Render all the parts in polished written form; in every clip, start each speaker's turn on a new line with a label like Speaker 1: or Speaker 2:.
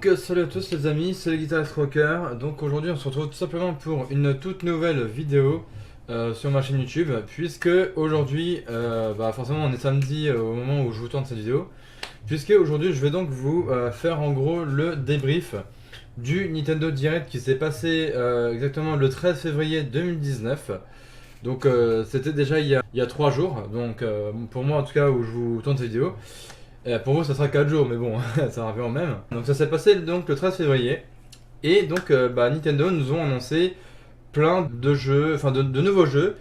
Speaker 1: Donc salut à tous les amis, c'est le Guitarist Rocker. Donc aujourd'hui on se retrouve tout simplement pour une toute nouvelle vidéo sur ma chaîne YouTube. Puisque aujourd'hui, forcément on est samedi au moment où je vous tourne cette vidéo. Puisque aujourd'hui je vais donc vous faire en gros le débrief du Nintendo Direct qui s'est passé exactement le 13 février 2019. Donc c'était déjà il y a 3 jours, donc pour moi en tout cas où je vous tourne cette vidéo. Pour vous ça sera 4 jours mais bon ça revient au même. Donc ça s'est passé donc le 13 février. Et donc Nintendo nous ont annoncé plein de jeux, enfin de nouveaux jeux.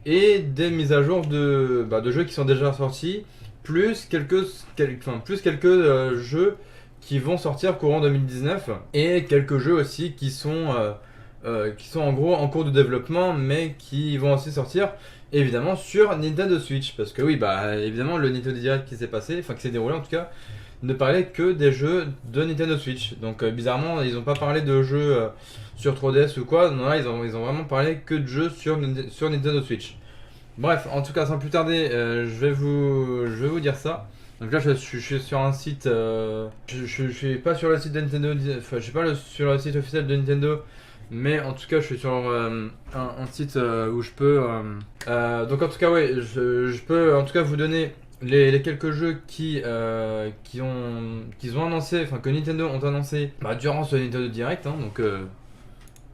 Speaker 1: Et des mises à jour de jeux qui sont déjà sortis. Plus quelques jeux qui vont sortir courant 2019. Et quelques jeux aussi qui sont en gros en cours de développement mais qui vont aussi sortir évidemment sur Nintendo Switch, parce que oui évidemment le Nintendo Direct qui s'est passé, enfin qui s'est déroulé en tout cas, ne parlait que des jeux de Nintendo Switch. Donc bizarrement ils n'ont pas parlé de jeux sur 3DS ou quoi, non là ils ont vraiment parlé que de jeux sur Nintendo Switch. Bref, en tout cas sans plus tarder, je vais vous dire ça. Donc là je suis sur un site, je suis pas sur le site de Nintendo, enfin je suis pas sur le site officiel de Nintendo, mais en tout cas je suis sur un site où je peux donc en tout cas ouais, je peux en tout cas vous donner les quelques jeux qu'ils ont annoncé, enfin que Nintendo ont annoncé durant ce Nintendo Direct, hein, donc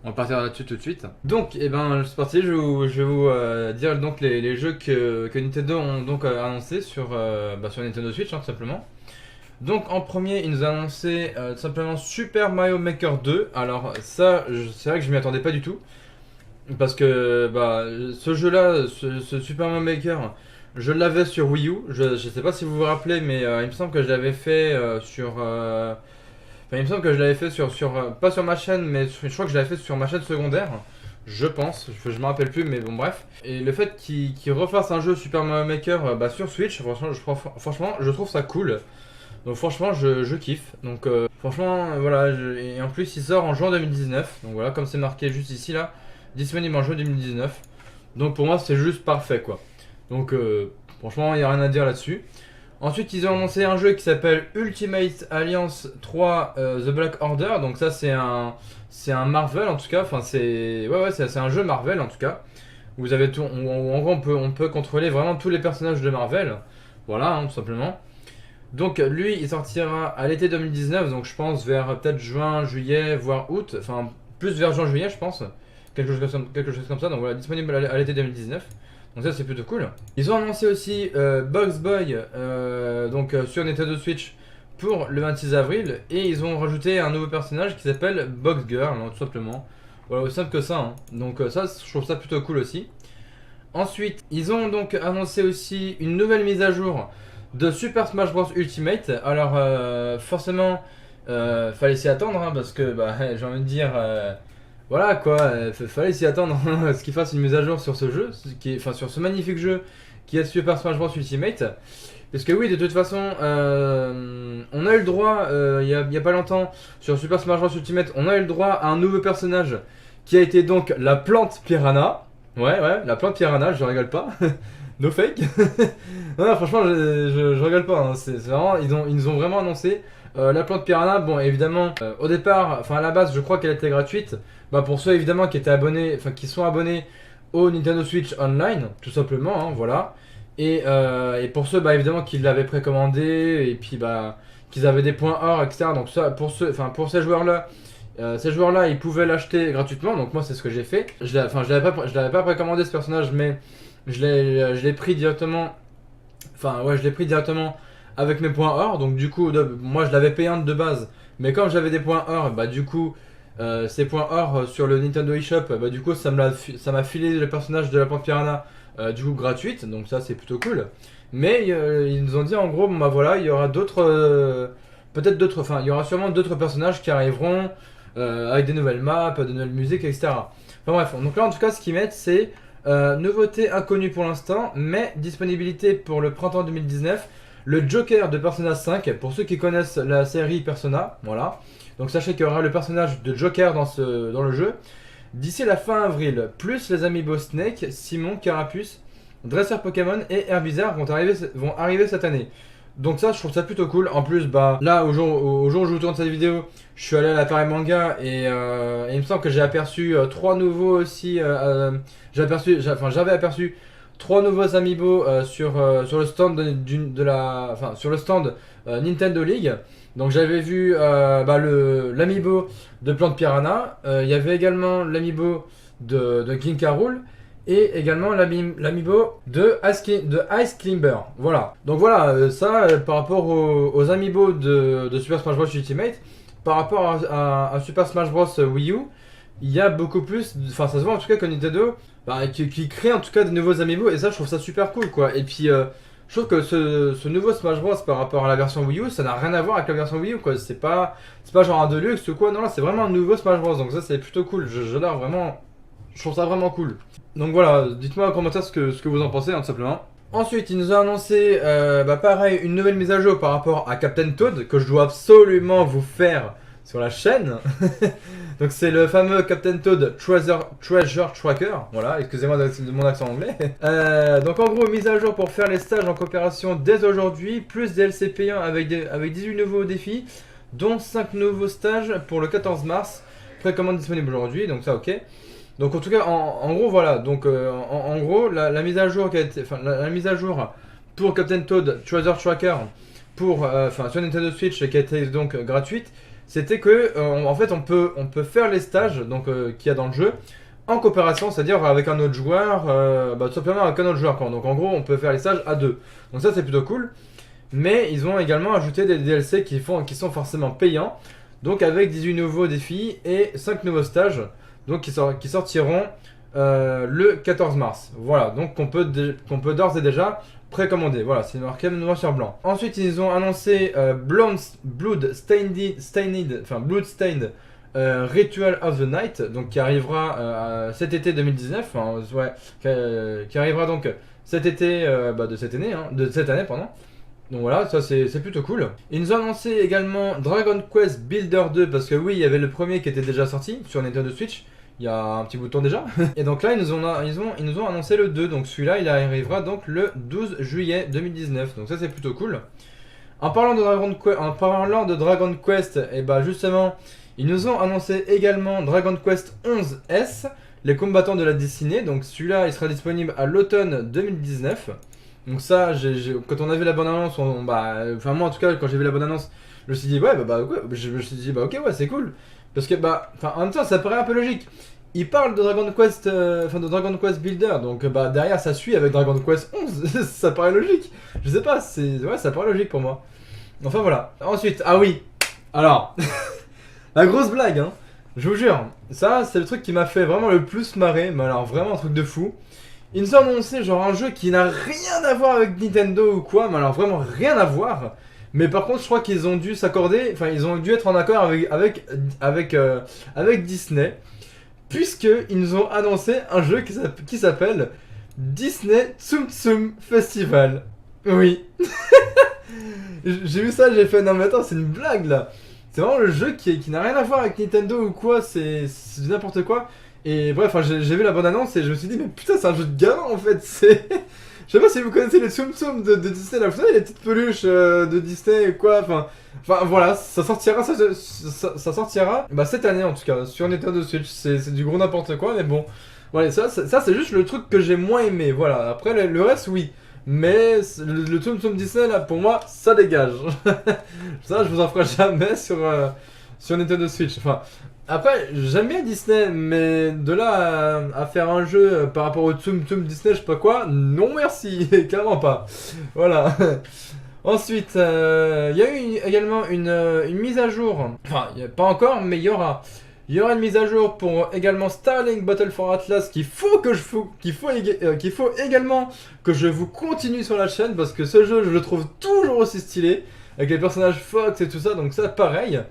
Speaker 1: on va partir là-dessus tout de suite. Donc c'est parti, je vais vous dire donc les jeux que Nintendo ont donc annoncé sur Nintendo Switch, hein, tout simplement. Donc en premier, ils nous ont annoncé tout simplement Super Mario Maker 2. Alors ça, c'est vrai que je m'y attendais pas du tout. Parce que ce jeu-là, ce Super Mario Maker, je l'avais sur Wii U. Je sais pas si vous vous rappelez, mais il me semble que je l'avais fait il me semble que je l'avais fait pas sur ma chaîne, mais je crois que je l'avais fait sur ma chaîne secondaire. Je pense, je me rappelle plus, mais bon bref. Et le fait qu'ils refassent un jeu Super Mario Maker sur Switch, franchement, je trouve ça cool. Donc franchement je kiffe. Donc franchement voilà, et en plus il sort en juin 2019. Donc voilà, comme c'est marqué juste ici là, disponible en juin 2019. Donc pour moi c'est juste parfait quoi. Donc franchement il n'y a rien à dire là-dessus. Ensuite ils ont annoncé un jeu qui s'appelle Ultimate Alliance 3 The Black Order. Donc ça c'est un Marvel en tout cas. Enfin c'est un jeu Marvel en tout cas. Vous avez tout, en gros on peut contrôler vraiment tous les personnages de Marvel. Voilà, hein, tout simplement. Donc lui il sortira à l'été 2019, donc je pense vers peut-être juin, juillet, voire août, enfin plus vers juin, juillet je pense, quelque chose comme ça, donc voilà, disponible à l'été 2019, donc ça c'est plutôt cool. Ils ont annoncé aussi Box Boy sur Nintendo Switch pour le 26 avril, et ils ont rajouté un nouveau personnage qui s'appelle Box Girl, hein, tout simplement, voilà, aussi simple que ça, hein. Donc ça je trouve ça plutôt cool aussi. Ensuite ils ont donc annoncé aussi une nouvelle mise à jour de Super Smash Bros Ultimate. Alors forcément fallait s'y attendre, hein, parce que j'ai envie de dire voilà quoi, fallait s'y attendre à ce qu'ils fassent une mise à jour sur ce jeu, sur ce magnifique jeu qui est Super Smash Bros Ultimate. Parce que oui, de toute façon on a eu le droit il y a pas longtemps sur Super Smash Bros Ultimate, on a eu le droit à un nouveau personnage qui a été donc la plante piranha. Ouais, la plante piranha, je rigole pas. No fake. Non, franchement, je rigole pas, hein. C'est vraiment, ils nous ont vraiment annoncé la plante piranha. Bon, évidemment, au départ, enfin à la base, je crois qu'elle était gratuite. Pour ceux évidemment qui étaient abonnés, enfin qui sont abonnés au Nintendo Switch Online, tout simplement, hein, voilà. Et pour ceux, évidemment, qui l'avaient précommandé et puis qu'ils avaient des points or, etc. Donc ça, pour ces joueurs-là. Ils pouvaient l'acheter gratuitement, donc moi c'est ce que j'ai fait. Je l'avais pas précommandé ce personnage, mais je l'ai pris directement. Je l'ai pris directement avec mes points or. Donc du coup, moi je l'avais payé de base, mais comme j'avais des points or, du coup, ces points or sur le Nintendo eShop, du coup ça m'a filé le personnage de la plante piranha du coup gratuite. Donc ça c'est plutôt cool. Mais ils nous ont dit en gros, voilà, il y aura il y aura sûrement d'autres personnages qui arriveront. Avec des nouvelles maps, de nouvelles musiques, etc. Enfin bref, donc là en tout cas ce qu'ils mettent c'est nouveauté inconnue pour l'instant, mais disponibilité pour le printemps 2019, le Joker de Persona 5, pour ceux qui connaissent la série Persona, voilà. Donc sachez qu'il y aura le personnage de Joker dans le jeu, d'ici la fin avril, plus les amiibo Snake, Simon, Carapuce, Dresseur Pokémon et Herbizarre vont arriver cette année. Donc ça, je trouve ça plutôt cool. En plus, bah là, au jour où je vous tourne cette vidéo, je suis allé à l'appareil manga et il me semble que j'ai aperçu trois nouveaux aussi. J'avais aperçu trois nouveaux amiibo sur le stand sur le stand Nintendo League. Donc j'avais vu l'amiibo de Plante Piranha. Il y avait également l'amiibo de King K. Rool et également l'amiibo de Ice Climber. Voilà. Donc voilà, par rapport aux amiibo de Super Smash Bros Ultimate, par rapport à Super Smash Bros Wii U, il y a beaucoup plus, enfin ça se voit en tout cas que Nintendo qui crée en tout cas de nouveaux amiibo et ça je trouve ça super cool quoi. Et puis je trouve que ce nouveau Smash Bros par rapport à la version Wii U, ça n'a rien à voir avec la version Wii U quoi. C'est pas genre un Deluxe ou quoi, non là c'est vraiment un nouveau Smash Bros, donc ça c'est plutôt cool. J'adore vraiment, je trouve ça vraiment cool. Donc voilà, dites-moi en commentaire ce que vous en pensez tout simplement. Ensuite, il nous a annoncé, pareil, une nouvelle mise à jour par rapport à Captain Toad que je dois absolument vous faire sur la chaîne. Donc c'est le fameux Captain Toad Treasure Tracker. Voilà, excusez-moi de mon accent anglais. Donc en gros, mise à jour pour faire les stages en coopération dès aujourd'hui, plus DLC payants avec 18 nouveaux défis, dont 5 nouveaux stages pour le 14 mars. Précommande disponible aujourd'hui, donc ça ok. Donc en tout cas, en gros voilà, donc en gros la mise à jour qui a été, la mise à jour pour Captain Toad Treasure Tracker sur Nintendo Switch qui a été donc gratuite, c'était que en fait on peut faire les stages donc qu'il y a dans le jeu en coopération, c'est-à-dire avec un autre joueur, tout simplement avec un autre joueur quoi. Donc en gros on peut faire les stages à deux. Donc ça c'est plutôt cool. Mais ils ont également ajouté des DLC qui sont forcément payants, donc avec 18 nouveaux défis et 5 nouveaux stages. Donc qui sortiront le 14 mars. Voilà, donc qu'on peut d'ores et déjà précommander. Voilà, c'est marqué noir sur blanc. Ensuite, ils ont annoncé Bloodstained Ritual of the Night, donc qui arrivera cet été 2019. Qui arrivera donc cet été de cette année, pardon. Donc voilà, ça c'est plutôt cool. Ils nous ont annoncé également Dragon Quest Builder 2, parce que oui, il y avait le premier qui était déjà sorti sur Nintendo Switch, il y a un petit bout de temps déjà. Et donc là, ils nous ont annoncé le 2, donc celui-là, il arrivera donc le 12 juillet 2019. Donc ça c'est plutôt cool. En parlant de Dragon Quest, et bah justement, ils nous ont annoncé également Dragon Quest 11S, les combattants de la destinée. Donc celui-là, il sera disponible à l'automne 2019. Donc ça, quand on a vu la bande-annonce, moi en tout cas, quand j'ai vu la bande-annonce, je me suis dit je me suis dit ok ouais c'est cool. Parce que en même temps ça paraît un peu logique. Il parle de Dragon Quest, de Dragon Quest Builder, donc derrière ça suit avec Dragon Quest 11, ça paraît logique. Je sais pas, ça paraît logique pour moi. Enfin voilà. Ensuite, ah oui, alors, la grosse blague, hein, je vous jure, ça c'est le truc qui m'a fait vraiment le plus marrer, mais alors vraiment un truc de fou. Ils nous ont annoncé genre un jeu qui n'a rien à voir avec Nintendo ou quoi, mais alors vraiment rien à voir. Mais par contre, je crois qu'ils ont dû s'accorder, ils ont dû être en accord avec Disney, puisqu'ils nous ont annoncé un jeu qui s'appelle Disney Tsum Tsum Festival. Oui. J'ai vu ça, j'ai fait non mais attends, c'est une blague là. C'est vraiment le jeu qui n'a rien à voir avec Nintendo ou quoi, c'est n'importe quoi. Et bref, j'ai vu la bande annonce et je me suis dit mais putain c'est un jeu de gamin en fait, c'est... Je sais pas si vous connaissez les Tsum Tsum de Disney, là, vous savez les petites peluches de Disney ou quoi, enfin voilà, ça sortira cette année en tout cas, sur Nintendo Switch, c'est du gros n'importe quoi mais bon. Voilà, ça c'est juste le truc que j'ai moins aimé, voilà, après le reste oui. Mais le Tsum Tsum Disney là pour moi ça dégage. Ça je vous en ferai jamais sur Nintendo Switch, enfin... Après, j'aime bien Disney, mais de là à faire un jeu par rapport au Tsum Tsum Disney, je sais pas quoi, non merci, clairement pas. Voilà. Ensuite, il y a eu également une mise à jour, enfin, pas encore, mais il y aura une mise à jour pour également Starlink Battle for Atlas qu'il faut également que je vous continue sur la chaîne, parce que ce jeu, je le trouve toujours aussi stylé, avec les personnages Fox et tout ça, donc ça, pareil.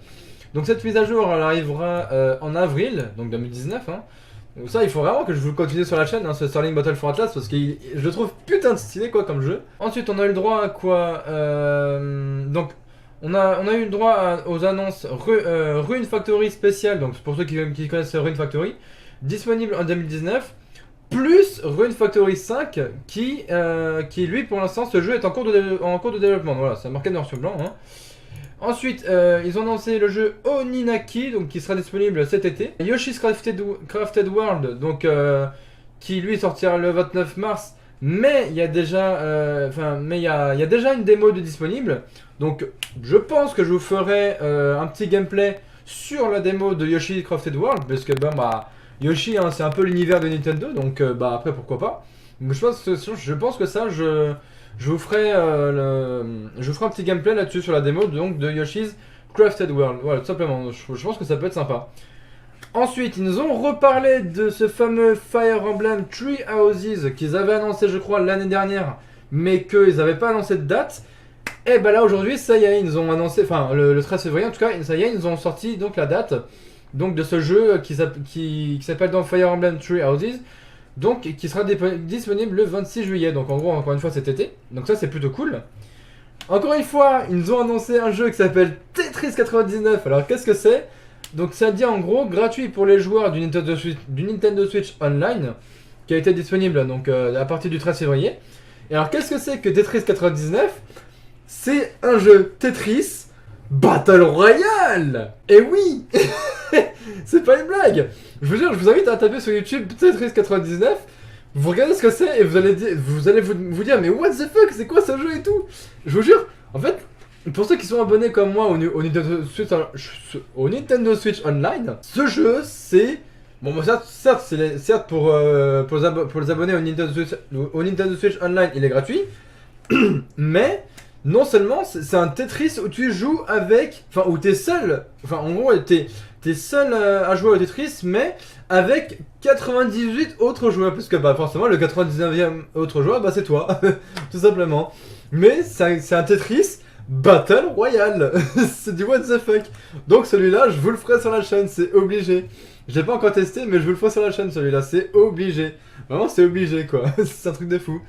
Speaker 1: Donc cette mise à jour elle arrivera en avril, donc 2019. Hein. Donc ça il faut vraiment que je vous continue sur la chaîne, hein, ce Starlink Battle for Atlas, parce que je le trouve putain de stylé quoi comme jeu. Ensuite on a eu le droit à quoi donc on a eu le droit aux annonces Rune Factory spécial, donc pour ceux qui connaissent Rune Factory, disponible en 2019. plus Rune Factory 5 qui lui pour l'instant ce jeu est en cours de développement. Voilà, c'est marqué noir sur blanc. Hein. Ensuite, ils ont annoncé le jeu Oninaki, donc qui sera disponible cet été. Yoshi's Crafted World, donc qui lui sortira le 29 mars. Mais il y a déjà, il y a déjà une démo de disponible. Donc, je pense que je vous ferai un petit gameplay sur la démo de Yoshi's Crafted World, parce que Yoshi, hein, c'est un peu l'univers de Nintendo, donc après pourquoi pas. Donc, je pense que ça, je vous ferai un petit gameplay là-dessus sur la démo donc de Yoshi's Crafted World. Voilà, tout simplement. Je pense que ça peut être sympa. Ensuite, ils nous ont reparlé de ce fameux Fire Emblem Three Houses qu'ils avaient annoncé, je crois, l'année dernière, mais qu'ils n'avaient pas annoncé de date. Et bah là, aujourd'hui, ça y est, ils nous ont annoncé, enfin, le 13 février en tout cas, ça y est, ils nous ont sorti donc la date donc, de ce jeu qui s'appelle donc Fire Emblem Three Houses. Donc, qui sera disponible le 26 juillet. Donc, en gros, encore une fois, cet été. Donc, ça, c'est plutôt cool. Encore une fois, ils nous ont annoncé un jeu qui s'appelle Tetris 99. Alors, qu'est-ce que c'est? Donc, ça dit en gros gratuit pour les joueurs du Nintendo Switch Online, qui a été disponible donc à partir du 13 février. Et alors, qu'est-ce que c'est que Tetris 99? C'est un jeu Tetris Battle Royale. Et oui. C'est pas une blague. Je veux dire, je vous invite à taper sur YouTube Tetris 99. Vous regardez ce que c'est et vous allez vous dire mais what the fuck, c'est quoi ce jeu et tout. Je vous jure, en fait, pour ceux qui sont abonnés comme moi au Nintendo Switch Online, ce jeu c'est bon, certes pour les abonnés au Nintendo Switch Online, il est gratuit, mais non seulement c'est un Tetris où tu joues avec, enfin où t'es seul, enfin en gros t'es seul à jouer au Tetris, mais avec 98 autres joueurs, parce que forcément le 99e autre joueur, c'est toi, tout simplement. Mais c'est un Tetris Battle Royale, c'est du what the fuck. Donc celui-là, je vous le ferai sur la chaîne, c'est obligé. Je l'ai pas encore testé, mais je vous le ferai sur la chaîne celui-là, c'est obligé. Vraiment, c'est obligé quoi, c'est un truc de fou.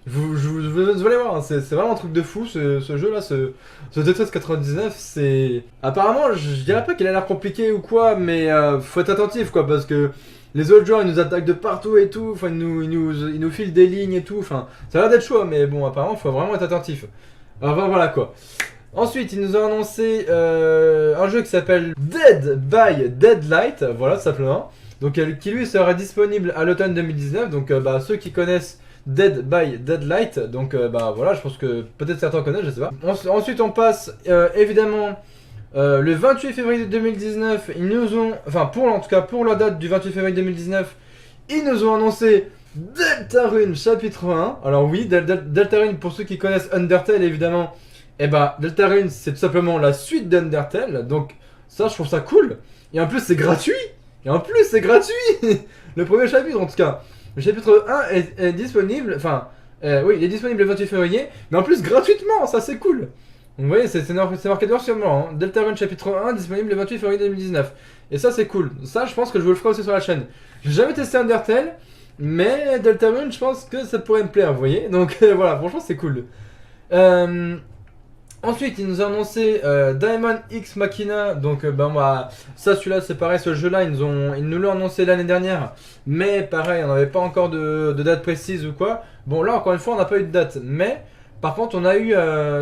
Speaker 1: Vous allez voir, hein, c'est vraiment un truc de fou ce jeu-là, ce Tetris 99, c'est... Apparemment, je dirais pas qu'il a l'air compliqué ou quoi, mais faut être attentif quoi, parce que les autres joueurs ils nous attaquent de partout et tout, enfin ils nous filent des lignes et tout, enfin ça a l'air d'être chaud, mais bon apparemment faut vraiment être attentif. Alors voilà quoi. Ensuite, ils nous ont annoncé un jeu qui s'appelle Dead by Deadlight, voilà tout simplement, donc qui lui sera disponible à l'automne 2019, donc ceux qui connaissent Dead by Deadlight, donc voilà, je pense que peut-être certains connaissent, je sais pas. Ensuite on passe évidemment le 28 février 2019, ils nous ont, enfin en tout cas pour la date du 28 février 2019, ils nous ont annoncé Deltarune chapitre 1. Alors oui, Deltarune pour ceux qui connaissent Undertale évidemment, Deltarune c'est tout simplement la suite d'Undertale, donc ça je trouve ça cool, et en plus c'est gratuit, le premier chapitre en tout cas. Le chapitre 1 est disponible, oui, il est disponible le 28 février, mais en plus gratuitement, ça c'est cool. Donc vous voyez, c'est marqué noir sur blanc, hein. Deltarune chapitre 1 disponible le 28 février 2019. Et ça c'est cool, ça je pense que je vous le ferai aussi sur la chaîne. J'ai jamais testé Undertale, mais Deltarune je pense que ça pourrait me plaire, vous voyez. Donc voilà, franchement c'est cool. Ensuite, ils nous ont annoncé Diamond X Machina, donc ça celui-là c'est pareil, ce jeu-là ils nous l'ont annoncé l'année dernière, mais pareil on n'avait pas encore de date précise ou quoi. Bon là encore une fois on n'a pas eu de date, mais par contre on a eu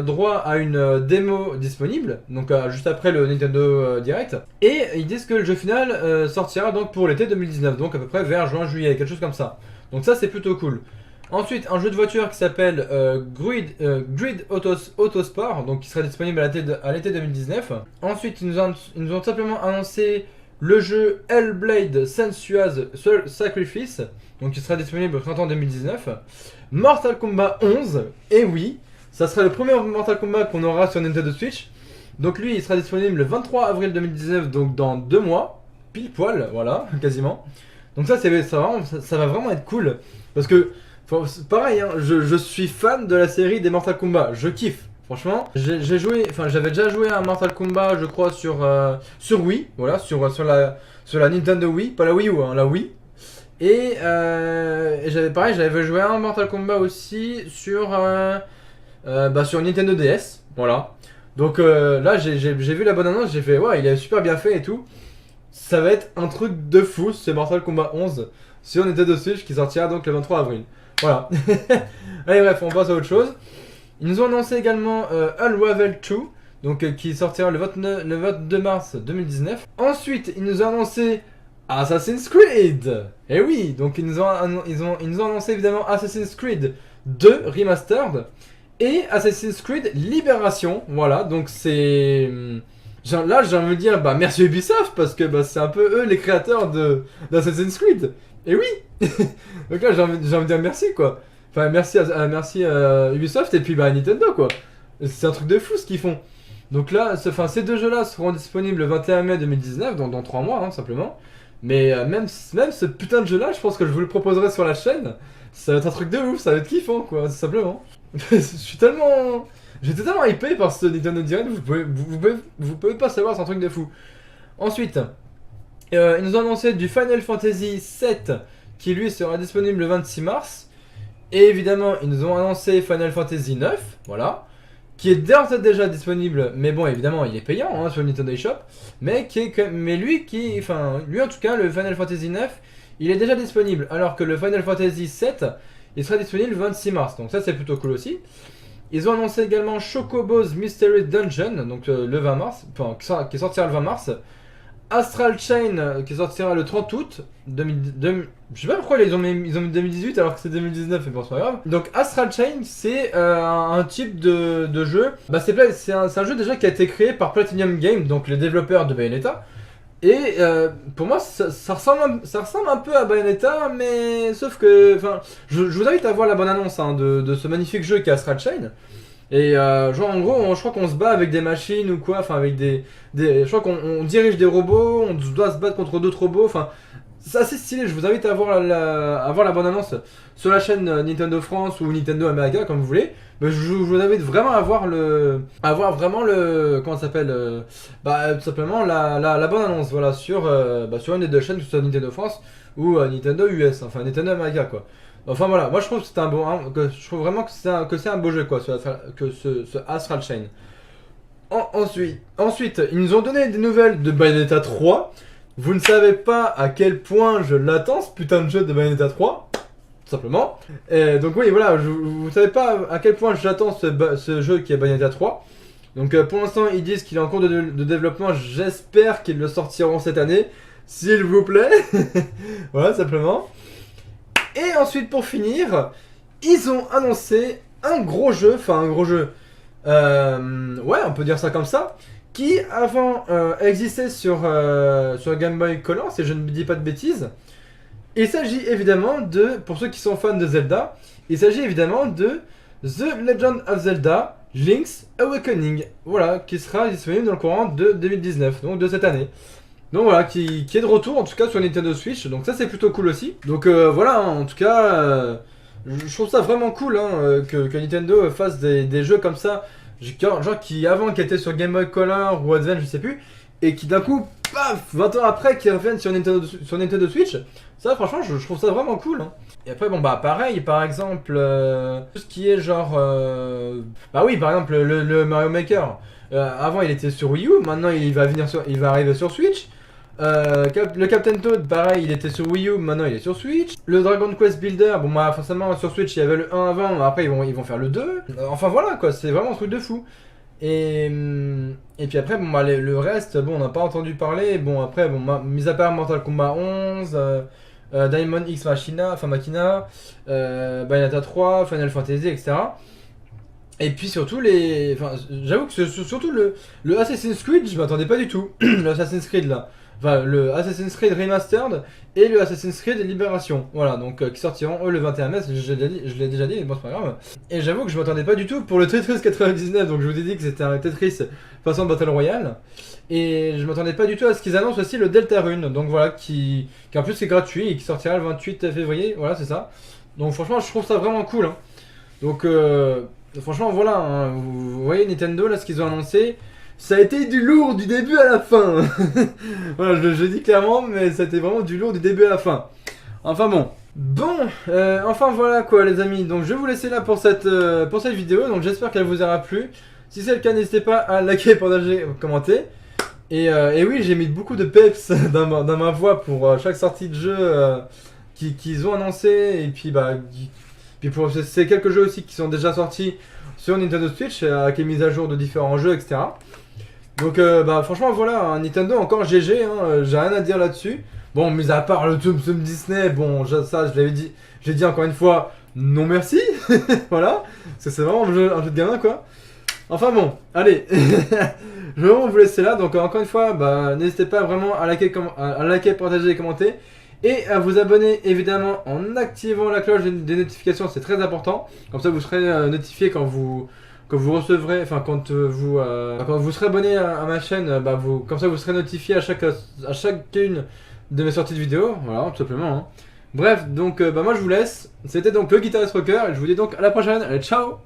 Speaker 1: droit à une démo disponible, donc juste après le Nintendo Direct, et ils disent que le jeu final sortira donc pour l'été 2019, donc à peu près vers juin-juillet, quelque chose comme ça. Donc ça c'est plutôt cool. Ensuite, un jeu de voiture qui s'appelle Grid Autosport, donc qui sera disponible à l'été 2019. Ensuite, ils nous ont simplement annoncé le jeu Hellblade Sensuous Sacrifice, donc qui sera disponible au printemps 2019. Mortal Kombat 11, et oui, ça sera le premier Mortal Kombat qu'on aura sur Nintendo Switch. Donc lui, il sera disponible le 23 avril 2019, donc dans 2 mois, pile poil, voilà, quasiment. Donc ça va vraiment être cool, parce que pareil, hein, je suis fan de la série des Mortal Kombat, je kiffe. Franchement, j'avais déjà joué à un Mortal Kombat, je crois, sur Wii, voilà, sur la Nintendo Wii, pas la Wii U, hein, la Wii. Et j'avais joué à un Mortal Kombat aussi sur Nintendo DS, voilà. Donc là, j'ai vu la bonne annonce, j'ai fait, ouais, il est super bien fait et tout. Ça va être un truc de fou, ce Mortal Kombat 11. sur Nintendo Switch qui sortira donc le 23 avril. Voilà. Allez bref, on passe à autre chose. Ils nous ont annoncé également Unravel 2, donc qui sortira le 22 mars 2019. Ensuite, ils nous ont annoncé Assassin's Creed. Et oui, donc ils nous ont annoncé évidemment Assassin's Creed 2 Remastered et Assassin's Creed Libération. Voilà, donc c'est... Là, j'ai envie de dire, bah merci Ubisoft, parce que bah, c'est un peu eux les créateurs d'Assassin's Creed. Et oui. Donc là, j'ai envie de dire merci, quoi. Enfin, merci Ubisoft et puis bah Nintendo, quoi. C'est un truc de fou ce qu'ils font. Donc là, ces deux jeux-là seront disponibles le 21 mai 2019, dans 3 mois, hein, simplement. Mais même ce putain de jeu-là, je pense que je vous le proposerai sur la chaîne. Ça va être un truc de ouf, ça va être kiffant, quoi, simplement. J'étais tellement hypé par ce Nintendo Direct, vous pouvez pas savoir, c'est un truc de fou. Ensuite, ils nous ont annoncé du Final Fantasy VII, qui lui sera disponible le 26 mars. Et évidemment, ils nous ont annoncé Final Fantasy 9, voilà, qui est déjà disponible, mais bon, évidemment, il est payant hein, sur le Nintendo eShop, mais lui en tout cas, le Final Fantasy 9, il est déjà disponible, alors que le Final Fantasy 7, il sera disponible le 26 mars, donc ça c'est plutôt cool aussi. Ils ont annoncé également Chocobo's Mystery Dungeon, donc le 20 mars, enfin, qui sortira le 20 mars. Astral Chain qui sortira le 30 août 2000, je sais pas pourquoi ils ont mis 2018 alors que c'est 2019, mais bon c'est pas grave. Donc Astral Chain c'est un type de jeu, bah c'est un jeu déjà qui a été créé par Platinum Games, donc les développeurs de Bayonetta. Et pour moi ça ressemble un peu à Bayonetta, mais sauf que, enfin, je vous invite à voir la bonne annonce hein, de ce magnifique jeu qui est Astral Chain. Et genre en gros, je crois qu'on se bat avec des machines ou quoi, enfin avec je crois qu'on dirige des robots, on doit se battre contre d'autres robots, enfin c'est assez stylé, je vous invite à voir à voir la bande annonce sur la chaîne Nintendo France ou Nintendo America comme vous voulez. Mais je vous invite vraiment à voir vraiment comment ça s'appelle, bah tout simplement la bande annonce, voilà, sur une des deux chaînes, que ce soit Nintendo France ou Nintendo US, enfin Nintendo America quoi. Enfin voilà, moi je trouve que c'est je trouve vraiment que c'est un beau jeu quoi, ce Astral Chain. Ensuite, ils nous ont donné des nouvelles de Bayonetta 3. Vous ne savez pas à quel point je l'attends ce putain de jeu de Bayonetta 3, tout simplement. Et donc oui voilà, vous savez pas à quel point j'attends ce jeu qui est Bayonetta 3. Donc pour l'instant ils disent qu'il est en cours de développement, j'espère qu'ils le sortiront cette année, s'il vous plaît. Voilà simplement. Et ensuite, pour finir, ils ont annoncé un gros jeu, ouais, on peut dire ça comme ça, qui avant existait sur Game Boy Color, si je ne me dis pas de bêtises. Il s'agit évidemment pour ceux qui sont fans de Zelda, il s'agit évidemment de The Legend of Zelda Link's Awakening, voilà, qui sera disponible dans le courant de 2019, donc de cette année. Donc voilà, qui est de retour en tout cas sur Nintendo Switch, donc ça c'est plutôt cool aussi. Donc voilà, hein, en tout cas, je trouve ça vraiment cool hein, que Nintendo fasse des jeux comme ça, genre qui étaient sur Game Boy Color ou Advance, je sais plus, et qui d'un coup, paf, 20 ans après, qui reviennent sur Nintendo Switch. Ça franchement, je trouve ça vraiment cool. Hein. Et après, bon bah pareil, par exemple, tout ce qui est genre... bah oui, par exemple, le Mario Maker. Avant il était sur Wii U, maintenant il va arriver sur Switch. Le Captain Toad, pareil, il était sur Wii U, maintenant il est sur Switch. Le Dragon Quest Builder, bon bah forcément sur Switch il y avait le 1 avant, après ils vont faire le 2. Enfin voilà quoi, c'est vraiment un truc de fou. Et puis après, bon bah le reste, bon on n'a pas entendu parler. Bon après, bon mis à part Mortal Kombat 11, Diamond X Machina, Bayonetta 3, Final Fantasy, etc. Et puis surtout j'avoue que surtout le Assassin's Creed, je m'attendais pas du tout. Le Assassin's Creed là. Enfin, le Assassin's Creed Remastered et le Assassin's Creed Libération. Voilà, donc qui sortiront eux le 21 mai, je l'ai déjà dit, mais bon c'est pas grave. Et j'avoue que je m'attendais pas du tout pour le Tetris 99, donc je vous ai dit que c'était un Tetris façon Battle Royale. Et je m'attendais pas du tout à ce qu'ils annoncent aussi le Deltarune, donc voilà, qui en plus est gratuit et qui sortira le 28 février, voilà c'est ça. Donc franchement je trouve ça vraiment cool. Hein. Donc franchement voilà, hein, vous voyez Nintendo là ce qu'ils ont annoncé. Ça a été du lourd du début à la fin. Voilà, je dis clairement, mais ça a été vraiment du lourd du début à la fin. Enfin bon. Enfin voilà quoi les amis. Donc je vais vous laisser là pour cette vidéo. Donc j'espère qu'elle vous aura plu. Si c'est le cas, n'hésitez pas à liker, partager, commenter. Et oui, j'ai mis beaucoup de peps dans ma voix pour chaque sortie de jeu qu'ils ont annoncé, et puis bah puis pour ces quelques jeux aussi qui sont déjà sortis sur Nintendo Switch avec les mises à jour de différents jeux, etc. Donc bah franchement voilà, hein, Nintendo encore GG, hein, j'ai rien à dire là-dessus. Bon, mis à part le Tsum Tsum Disney, bon ça je l'avais dit, j'ai dit encore une fois non merci, voilà, parce que c'est vraiment un jeu de gamin quoi. Enfin bon, allez, je vais vraiment vous laisser là, donc encore une fois, bah, n'hésitez pas vraiment à liker, à liker, partager et commenter. Et à vous abonner évidemment en activant la cloche des notifications, c'est très important. Comme ça vous serez notifié quand vous recevrez, enfin quand vous serez abonné à ma chaîne, bah, comme ça vous serez notifié à chacune de mes sorties de vidéos, voilà, tout simplement. Hein. Bref, donc bah, moi je vous laisse. C'était donc le Guitariste Rocker et je vous dis donc à la prochaine. Allez, ciao!